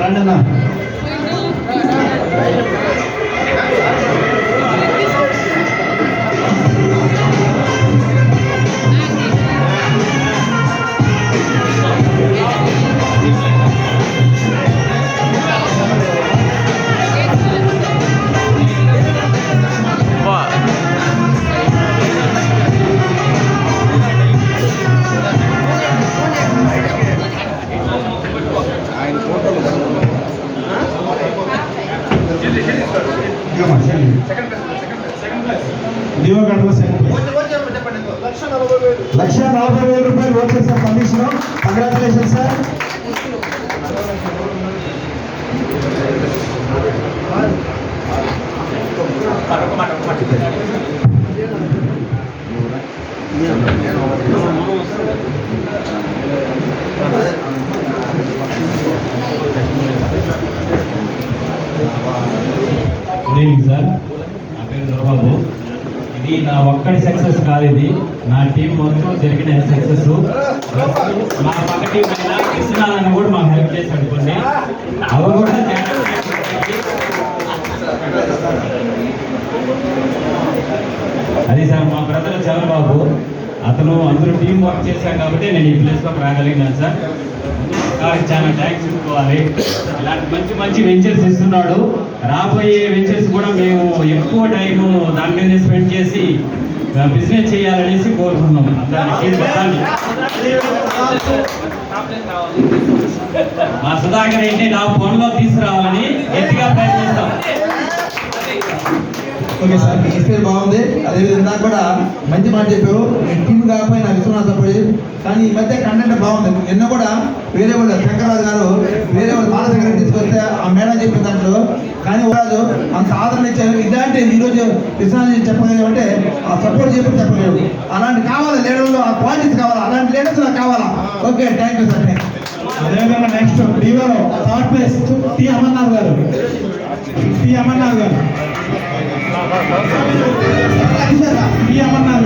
రండన్నా. దివగడ్డలో second place. 1,40,000 రూపాయలు వచ్చేసారు commission. Congratulation sir. Good evening sir. నా పేరు దొరబాబు. ఇది నా ఒక్కడి సక్సెస్ కాదు, ఇది నా టీం మొత్తం జరిగిన సక్సెస్. మా పక్క టీం అయినా కృష్ణాలను కూడా మాకు హెల్ప్ చేశాడు కొన్ని. అవి కూడా అది సార్ మా బ్రదర్ చంద్రబాబు. అతను అందరూ టీం వర్క్ చేశాం కాబట్టి నేను ఈ ప్లేస్లోకి రాగలిగినాను సార్. చాలా థ్యాంక్స్ చెప్పుకోవాలి. ఇలాంటి మంచి మంచి వెంచర్స్ ఇస్తున్నాడు. రాబోయే వెంచర్స్ కూడా మేము ఎక్కువ టైము దాని మీద స్పెండ్ చేసి బిజినెస్ చేయాలనేసి కోరుకున్నాం. మా సుధాకర్ రెడ్డి నా ఫోన్లో తీసుకురావాలని గట్టిగా ప్రయత్నిస్తాం. ఓకే సార్, మీ ఎక్స్పీరియన్స్ బాగుంది. అదేవిధంగా కూడా మంచి మాట చెప్పావు. నేను టీం కాకపోయినా విశ్వనాథ్ సపోయి, కానీ ఈ మధ్య కంటెంట్ బాగుంది. నిన్న కూడా వేరే వాళ్ళు శంకర్రాజు గారు వేరే వాళ్ళు బాలశంకర్ తీసుకొస్తే ఆ మేడం చెప్పిన దాంట్లో కానీ వాళ్ళు అంత ఆదరణ ఇచ్చారు. ఇలాంటి ఈరోజు విశ్వనాథ్ చెప్పగలిగామంటే ఆ సపోర్ట్ చెప్పి చెప్పలేవు. అలాంటి కావాలి లీడర్లు, ఆ క్వాలిటీస్ కావాలి. అలాంటి లీడర్స్ నాకు కావాలా. Okay, thank you sir. అదేవిధంగా నెక్స్ట్ టీవీలో థర్డ్ ప్లేస్ టి అమర్నాథ్ గారు.